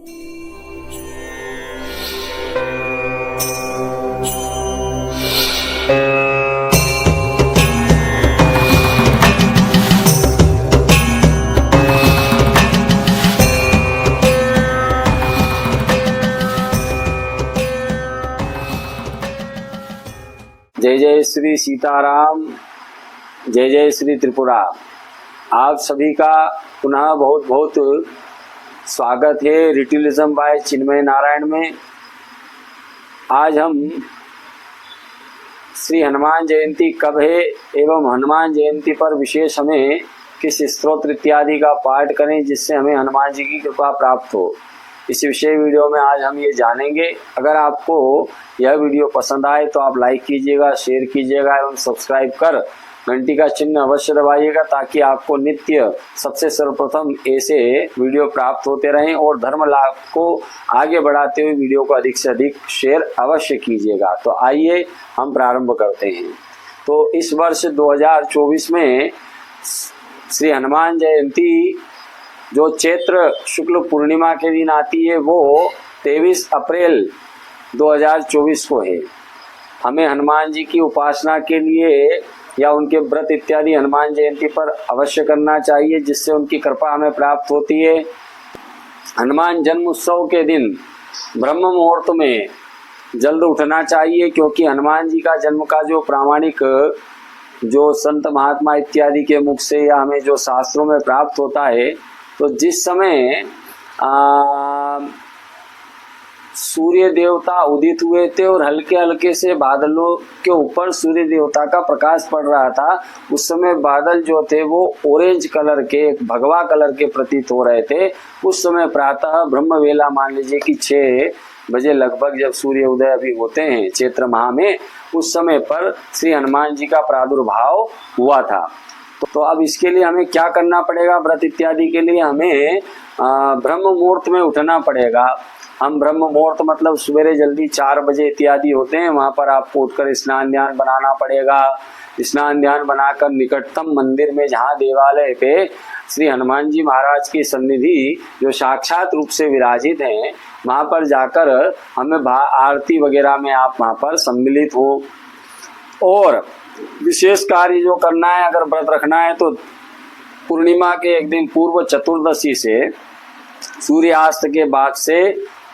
जय जय श्री सीताराम, जय जय श्री त्रिपुरा। आप सभी का पुनः बहुत बहुत स्वागत है रिटिलिज्म बाय चिन्मय नारायण में। आज हम श्री हनुमान जयंती कब है एवं हनुमान जयंती पर विशेष हमें किस स्तोत्र इत्यादि का पाठ करें जिससे हमें हनुमान जी की कृपा प्राप्त हो, इस विषय वीडियो में आज हम ये जानेंगे। अगर आपको यह वीडियो पसंद आए तो आप लाइक कीजिएगा, शेयर कीजिएगा एवं सब्सक्राइब कर घंटी का चिन्ह अवश्य दबाइएगा ताकि आपको नित्य सबसे सर्वप्रथम ऐसे वीडियो प्राप्त होते रहें। और धर्म लाभ को आगे बढ़ाते हुए वीडियो को अधिक से अधिक शेयर अवश्य कीजिएगा। तो आइए हम प्रारंभ करते हैं। तो इस वर्ष 2024 में श्री हनुमान जयंती जो चैत्र शुक्ल पूर्णिमा के दिन आती है वो 23 अप्रैल 2024 को है। हमें हनुमान जी की उपासना के लिए या उनके व्रत इत्यादि हनुमान जयंती पर अवश्य करना चाहिए जिससे उनकी कृपा हमें प्राप्त होती है। हनुमान जन्म उत्सव के दिन ब्रह्म मुहूर्त में जल्द उठना चाहिए क्योंकि हनुमान जी का जन्म का जो प्रामाणिक जो संत महात्मा इत्यादि के मुख से या हमें जो शास्त्रों में प्राप्त होता है, तो जिस समय सूर्य देवता उदित हुए थे और हल्के हल्के से बादलों के ऊपर सूर्य देवता का प्रकाश पड़ रहा था, उस समय बादल जो थे वो ऑरेंज कलर के, भगवा कलर के प्रतीत हो रहे थे। उस समय प्रातः ब्रह्म वेला मान लीजिए कि 6 बजे लगभग जब सूर्य उदय अभी होते हैं चैत्र माह में, उस समय पर श्री हनुमान जी का प्रादुर्भाव हुआ था। तो अब इसके लिए हमें क्या करना पड़ेगा? व्रत इत्यादि के लिए हमें ब्रह्म मुहूर्त में उठना पड़ेगा। हम ब्रह्म मुहूर्त मतलब सवेरे जल्दी 4 बजे इत्यादि होते हैं, वहाँ पर आपको उठकर स्नान ध्यान बनाना पड़ेगा। स्नान ध्यान बनाकर निकटतम मंदिर में जहाँ देवालय पे श्री हनुमान जी महाराज की सन्निधि जो साक्षात रूप से विराजित हैं, वहाँ पर जाकर हमें आरती वगैरह में आप वहाँ पर सम्मिलित हो। और विशेष कार्य जो करना है, अगर व्रत रखना है तो पूर्णिमा के एक दिन पूर्व चतुर्दशी से सूर्यास्त के बाद से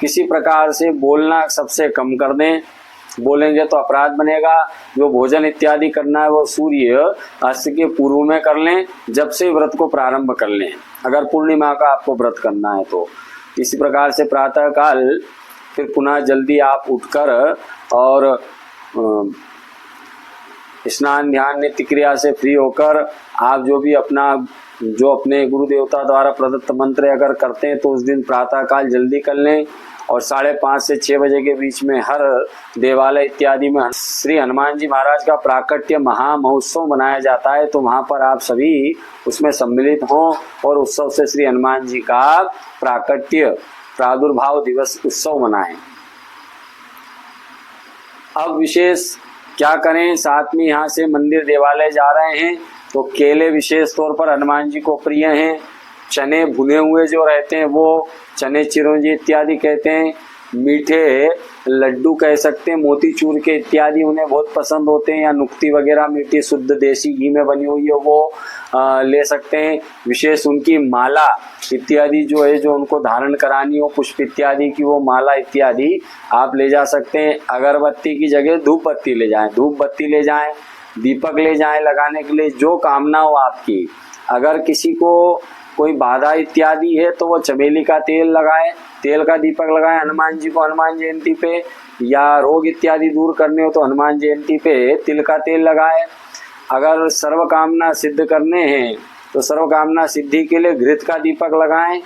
किसी प्रकार से बोलना सबसे कम कर दें। बोलेंगे तो अपराध बनेगा। जो भोजन इत्यादि करना है वो सूर्य अस्त के पूर्व में कर लें, जब से व्रत को प्रारंभ कर लें, अगर पूर्णिमा का आपको व्रत करना है तो। इसी प्रकार से प्रातः काल फिर पुनः जल्दी आप उठकर और स्नान ध्यान नित्य क्रिया से फ्री होकर आप जो अपने गुरु देवता द्वारा प्रदत्त मंत्र अगर करते हैं तो उस दिन प्रातः काल जल्दी कर लें। और 5:30 से 6 बजे के बीच में हर देवालय इत्यादि में श्री हनुमान जी महाराज का प्राकट्य महामहोत्सव मनाया जाता है, तो वहाँ पर आप सभी उसमें सम्मिलित हों और उत्सव से श्री हनुमान जी का प्राकट्य प्रादुर्भाव दिवस उत्सव मनाएं। अब विशेष क्या करें? साथ में यहाँ से मंदिर देवालय जा रहे हैं तो केले विशेष तौर पर हनुमान जी को प्रिय हैं। चने भुने हुए जो रहते हैं वो चने चिरौंजी इत्यादि कहते हैं। मीठे लड्डू कह सकते हैं, मोतीचूर के इत्यादि उन्हें बहुत पसंद होते हैं। या नुक्ती वगैरह मीठी शुद्ध देसी घी में बनी हुई है वो ले सकते हैं। विशेष उनकी माला इत्यादि जो है, जो उनको धारण करानी हो, पुष्प इत्यादि की वो माला इत्यादि आप ले जा सकते हैं। अगरबत्ती की जगह धूप बत्ती ले जाएं, धूप बत्ती ले जाएं, दीपक ले जाएं लगाने के लिए, जो कामना हो आपकी। अगर किसी को कोई बाधा इत्यादि है तो वो चमेली का तेल लगाए, तेल का दीपक लगाए हनुमान जी को हनुमान जयंती पे। या रोग इत्यादि दूर करने हो तो हनुमान जयंती पे तिल का तेल लगाए। अगर सर्व कामना सिद्ध करने हैं तो सर्व कामना सिद्धि के लिए घृत का दीपक लगाएं।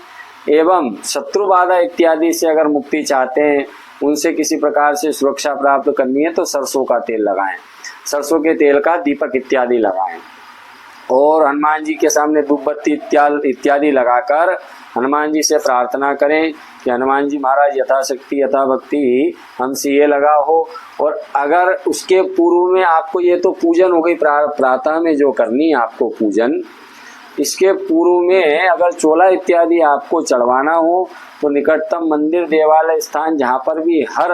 एवं शत्रु बाधा इत्यादि से अगर मुक्ति चाहते हैं, उनसे किसी प्रकार से सुरक्षा प्राप्त करनी है तो सरसों का तेल लगाएं, सरसों के तेल का दीपक इत्यादि लगाएं। और हनुमान जी के सामने धूप बत्ती इत्यादि लगाकर हनुमान जी से प्रार्थना करें कि हनुमान जी महाराज यथाशक्ति यथा भक्ति हमसे ये लगा हो। और अगर उसके पूर्व में आपको, ये तो पूजन हो गई प्रातः में जो करनी है आपको पूजन, इसके पूर्व में अगर चोला इत्यादि आपको चढ़वाना हो तो निकटतम मंदिर देवालय स्थान जहाँ पर भी हर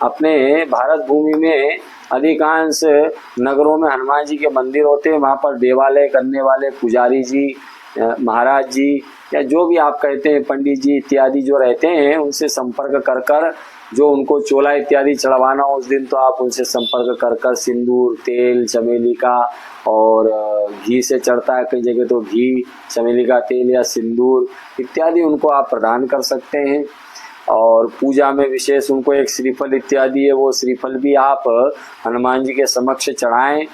अपने भारत भूमि में अधिकांश नगरों में हनुमान जी के मंदिर होते हैं, वहाँ पर देवालय करने वाले पुजारी जी, महाराज जी या जो भी आप कहते हैं पंडित जी इत्यादि जो रहते हैं, उनसे संपर्क कर कर जो उनको चोला इत्यादि चढ़वाना हो उस दिन तो आप उनसे संपर्क कर कर सिंदूर, तेल, चमेली का और घी से चढ़ता है कई जगह तो घी, चमेली का तेल या सिंदूर इत्यादि उनको आप प्रदान कर सकते हैं। और पूजा में विशेष उनको एक श्रीफल इत्यादि है, वो श्रीफल भी आप हनुमान जी के समक्ष चढ़ाएं।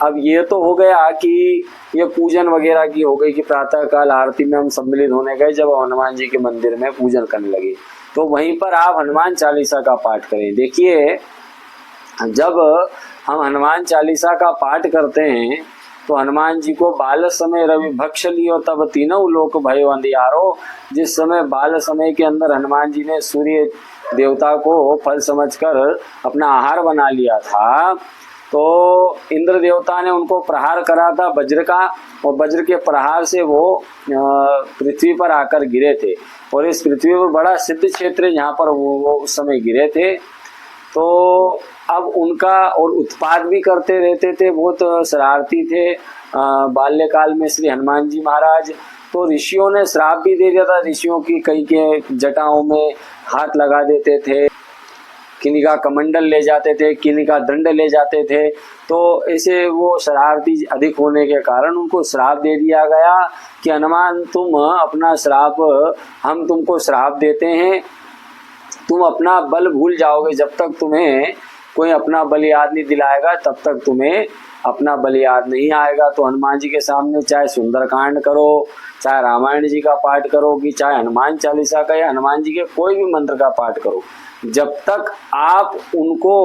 अब ये तो हो गया कि ये पूजन वगैरह की हो गई कि प्रातः काल आरती में हम सम्मिलित होने गए जब हनुमान जी के मंदिर में पूजन करने लगे, तो वहीं पर आप हनुमान चालीसा का पाठ करें। देखिए जब हम हनुमान चालीसा का पाठ करते हैं तो हनुमान जी को बाल समय रवि भक्ष लियो तब तीनों लोक भयो अंधियारो, जिस समय बाल समय के अंदर हनुमान जी ने सूर्य देवता को फल समझकर अपना आहार बना लिया था, तो इंद्र देवता ने उनको प्रहार करा था वज्र का, और वज्र के प्रहार से वो पृथ्वी पर आकर गिरे थे। और इस पृथ्वी पर बड़ा सिद्ध क्षेत्र है जहाँ पर वो उस समय गिरे थे। तो अब उनका और उत्पाद भी करते रहते थे, बहुत शरारती थे बाल्यकाल में श्री हनुमान जी महाराज। तो ऋषियों ने श्राप भी दे दिया था, ऋषियों की कई के जटाओं में हाथ लगा देते थे, किन्हीं का कमंडल ले जाते थे, किन्हीं का दंड ले जाते थे। तो ऐसे वो शरारती अधिक होने के कारण उनको श्राप दे दिया गया कि हनुमान तुम अपना श्राप, हम तुमको श्राप देते हैं, तुम अपना बल भूल जाओगे, जब तक तुम्हें कोई अपना बल याद नहीं दिलाएगा तब तक तुम्हें अपना बल याद नहीं आएगा। तो हनुमान जी के सामने चाहे सुंदरकांड करो, चाहे रामायण जी का पाठ करो, कि चाहे हनुमान चालीसा का या हनुमान जी के कोई भी मंत्र का पाठ करो, जब तक आप उनको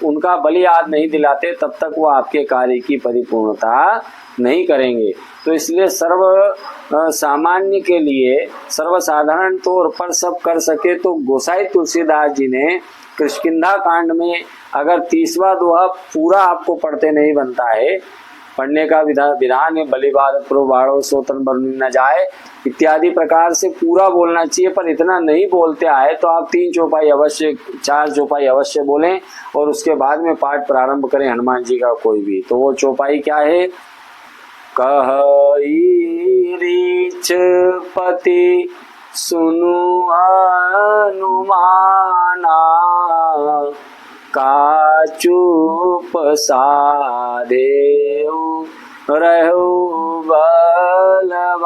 उनका बल याद नहीं दिलाते तब तक वो आपके कार्य की परिपूर्णता नहीं करेंगे। तो इसलिए सर्व सामान्य के लिए सर्वसाधारण तौर पर सब कर सके तो गोसाई तुलसीदास जी ने किष्किंधा कांड में अगर 30वां दोहा पूरा आपको पढ़ते नहीं बनता है, पढ़ने का विधान है बलिबाद प्रोबाड़ो सोतन बरनी न जाए इत्यादि प्रकार से पूरा बोलना चाहिए, पर इतना नहीं बोलते आए तो आप 3 चौपाई अवश्य, 4 चौपाई अवश्य बोलें और उसके बाद में पाठ प्रारंभ करें हनुमान जी का कोई भी। तो वो चौपाई क्या है? कहि रीछ पति सुनु हनुमाना, का चूप साधेउ रहु बलवाना,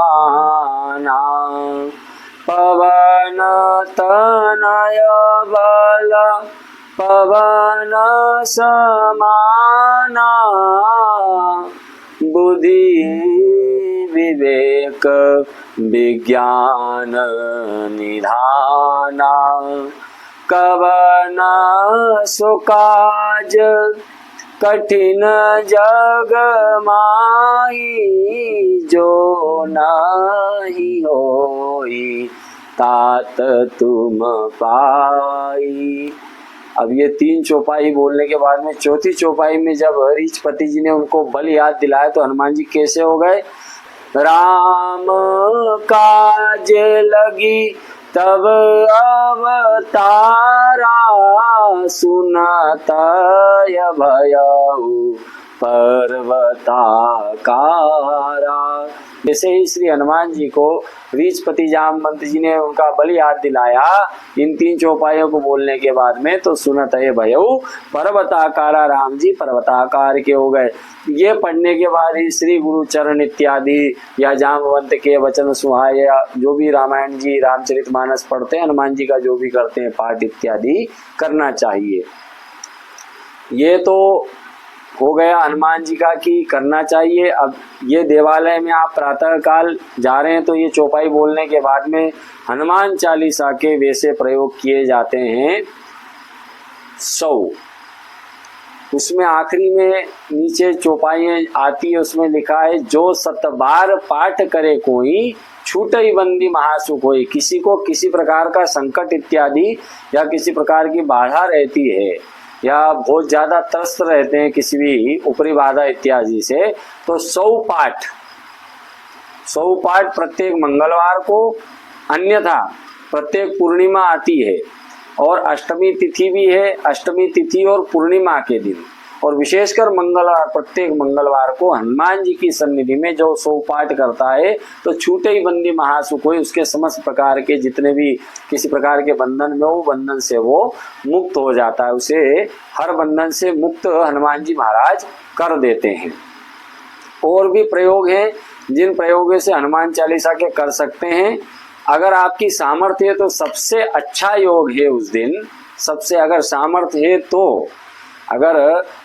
पवन तनय बल पवन समाना, बुद्धि विवेक विज्ञान निधाना, कवन सुकाज कठिन जग माही, जो नहीं होई तात तुम पाई। अब ये 3 चौपाई बोलने के बाद में चौथी चौपाई में जब रीछपति जी ने उनको बल याद दिलाया तो हनुमान जी कैसे हो गए? राम काज लगी तब अवतारा, सुनत भयउ पर्वताकारा। जैसे ही श्री हनुमान जी को रीछपति जामवंत जी ने उनका बल याद दिलाया इन 3 चौपाइयों को बोलने के बाद में, तो सुनत भयउ पर्वताकारा, राम जी पर्वताकार के हो गए। ये पढ़ने के बाद ही श्री गुरु चरण इत्यादि या जामवंत के वचन सुहाए या जो भी रामायण जी रामचरितमानस पढ़ते हैं, हनुमान जी का जो भी करते हैं पाठ इत्यादि करना चाहिए। ये तो हो गया हनुमान जी का कि करना चाहिए। अब ये देवालय में आप प्रातः काल जा रहे हैं तो ये चौपाई बोलने के बाद में हनुमान चालीसा के वैसे प्रयोग किए जाते हैं 100। उसमें आखिरी में नीचे चौपाइयाँ आती है, उसमें लिखा है जो 7 बार पाठ करे कोई छूटई बंदी महासुख होई। किसी को किसी प्रकार का संकट इत्यादि या किसी प्रकार की बाधा रहती है या बहुत ज़्यादा त्रस्त रहते हैं किसी भी ऊपरी बाधा इत्यादि से, तो 100 पाठ प्रत्येक मंगलवार को, अन्यथा प्रत्येक पूर्णिमा आती है और अष्टमी तिथि भी है, अष्टमी तिथि और पूर्णिमा के दिन, और विशेषकर मंगलवार, प्रत्येक मंगलवार को हनुमान जी की सन्निधि में जो 100 पाठ करता है तो छूटे ही बंदी महासुख हुए, उसके समस्त प्रकार के जितने भी किसी प्रकार के बंधन में वो बंधन से वो मुक्त हो जाता है, उसे हर बंधन से मुक्त हनुमान जी महाराज कर देते हैं। और भी प्रयोग हैं जिन प्रयोगों से हनुमान चालीसा के कर सकते हैं। अगर आपकी सामर्थ्य है तो सबसे अच्छा योग है उस दिन, सबसे अगर सामर्थ्य है तो, अगर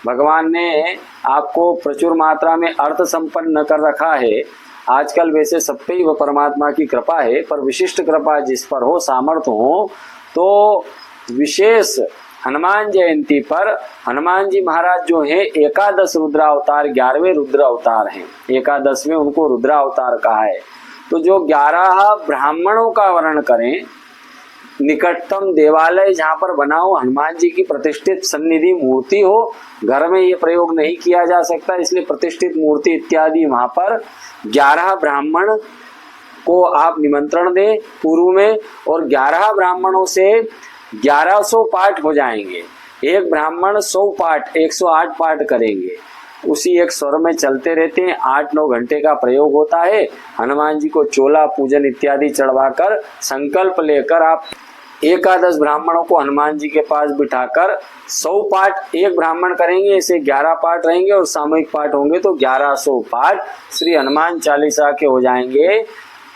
भगवान ने आपको प्रचुर मात्रा में अर्थ संपन्न कर रखा है, आजकल वैसे सब पे ही परमात्मा की कृपा है, पर विशिष्ट कृपा जिस पर हो, सामर्थ्य हो, तो विशेष हनुमान जयंती पर हनुमान जी महाराज जो हैं 11 रुद्रावतार, 11वें रुद्र अवतार हैं, 11 में उनको रुद्रावतार कहा है। तो जो 11 ब्राह्मणों का वर्णन करें, निकटतम देवालय जहाँ पर बना हो, हनुमान जी की प्रतिष्ठित सन्निधि मूर्ति हो, घर में ये प्रयोग नहीं किया जा सकता, इसलिए प्रतिष्ठित मूर्ति इत्यादि वहाँ पर 11 ब्राह्मण को आप निमंत्रण दें पूर्व में, और 11 ब्राह्मणों से 1100 पाठ हो जाएंगे। एक ब्राह्मण 100 पाठ 108 पाठ करेंगे, उसी एक स्वर में चलते रहते हैं। 8-9 घंटे का प्रयोग होता है। हनुमान जी को चोला पूजन इत्यादि चढ़वाकर संकल्प लेकर आप 11 ब्राह्मणों को हनुमान जी के पास बिठाकर 100 पाठ एक ब्राह्मण करेंगे, ऐसे 11 पाठ रहेंगे, और सामूहिक पाठ होंगे तो 1100 पाठ श्री हनुमान चालीसा के हो जाएंगे।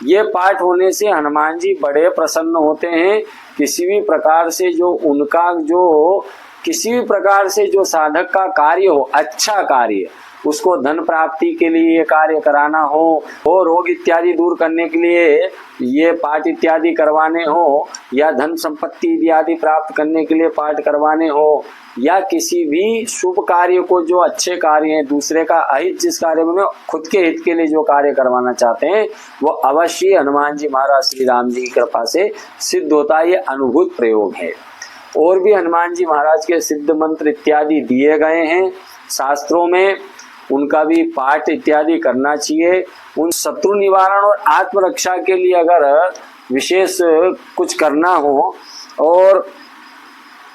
ये पाठ होने से हनुमान जी बड़े प्रसन्न होते हैं। किसी भी प्रकार से जो उनका जो किसी भी प्रकार से जो साधक का कार्य हो, अच्छा कार्य, उसको धन प्राप्ति के लिए कार्य कराना हो, रोग इत्यादि दूर करने के लिए ये पाठ इत्यादि करवाने हो, या धन संपत्ति इत्यादि प्राप्त करने के लिए पाठ करवाने हो, या किसी भी शुभ कार्य को, जो अच्छे कार्य हैं, दूसरे का अहित जिस कार्य में, खुद के हित के लिए जो कार्य करवाना चाहते हैं, वो अवश्य हनुमान जी महाराज श्री राम जी की कृपा से सिद्ध होता है। ये अनुभूत प्रयोग है। और भी हनुमान जी महाराज के सिद्ध मंत्र इत्यादि दिए गए हैं शास्त्रों में, उनका भी पाठ इत्यादि करना चाहिए। उन शत्रु निवारण और आत्मरक्षा के लिए अगर विशेष कुछ करना हो, और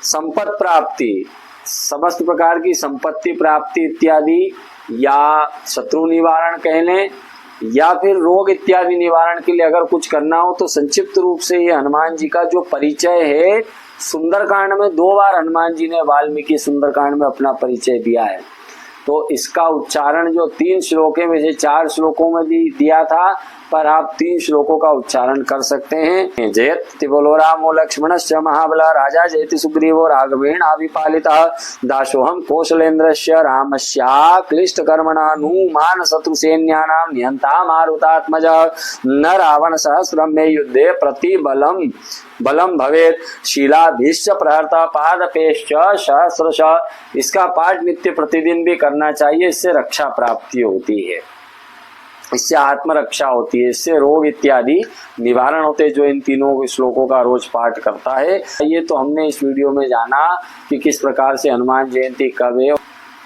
संपत्ति प्राप्ति, समस्त प्रकार की संपत्ति प्राप्ति इत्यादि, या शत्रु निवारण कह लें, या फिर रोग इत्यादि निवारण के लिए अगर कुछ करना हो, तो संक्षिप्त रूप से ये हनुमान जी का जो परिचय है, सुंदरकांड में 2 बार हनुमान जी ने वाल्मीकि सुंदरकांड में अपना परिचय दिया है। तो इसका उच्चारण जो 3 श्लोक है, वैसे 4 श्लोकों में भी दिया था, पर आप 3 श्लोकों का उच्चारण कर सकते हैं। जयति बोलो रामो लक्ष्मणस्य महाबला राजा जयति सुग्रीवो राघवेण अभिपालितः दासोहम कौशलेन्द्रस्य रामस्य क्लिष्ट कर्मणा हनुमान शत्रु सैन्यानां निहंता मारुतात्मज न रावण सहस्रम में युद्धे प्रतिबलम बलम भवेत शीलाभिश्च प्रहर्ता पादपेश्च सहस्रश। इसका पाठ नित्य प्रतिदिन भी करना चाहिए, इससे रक्षा प्राप्ति होती है, इससे आत्मरक्षा होती है, इससे रोग इत्यादि निवारण होते हैं, जो इन तीनों श्लोकों का रोज पाठ करता है। ये तो हमने इस वीडियो में जाना कि किस प्रकार से हनुमान जयंती कब है,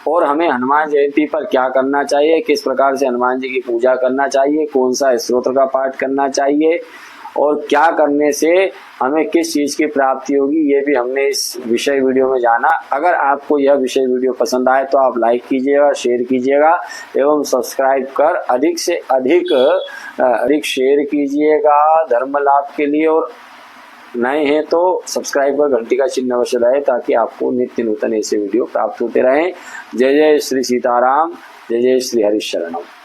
और हमें हनुमान जयंती पर क्या करना चाहिए, किस प्रकार से हनुमान जी की पूजा करना चाहिए, कौन सा स्तोत्र का पाठ करना चाहिए, और क्या करने से हमें किस चीज़ की प्राप्ति होगी, ये भी हमने इस विषय वीडियो में जाना। अगर आपको यह विषय वीडियो पसंद आए तो आप लाइक कीजिएगा, शेयर कीजिएगा, एवं सब्सक्राइब कर अधिक से अधिक शेयर कीजिएगा धर्म लाभ के लिए। और नए हैं तो सब्सक्राइब कर घंटी का चिन्ह अवश्य दबाएं, ताकि आपको नित्य नूतन ऐसे वीडियो प्राप्त होते रहें। जय जय श्री सीताराम, जय जय श्री हरिशरणम।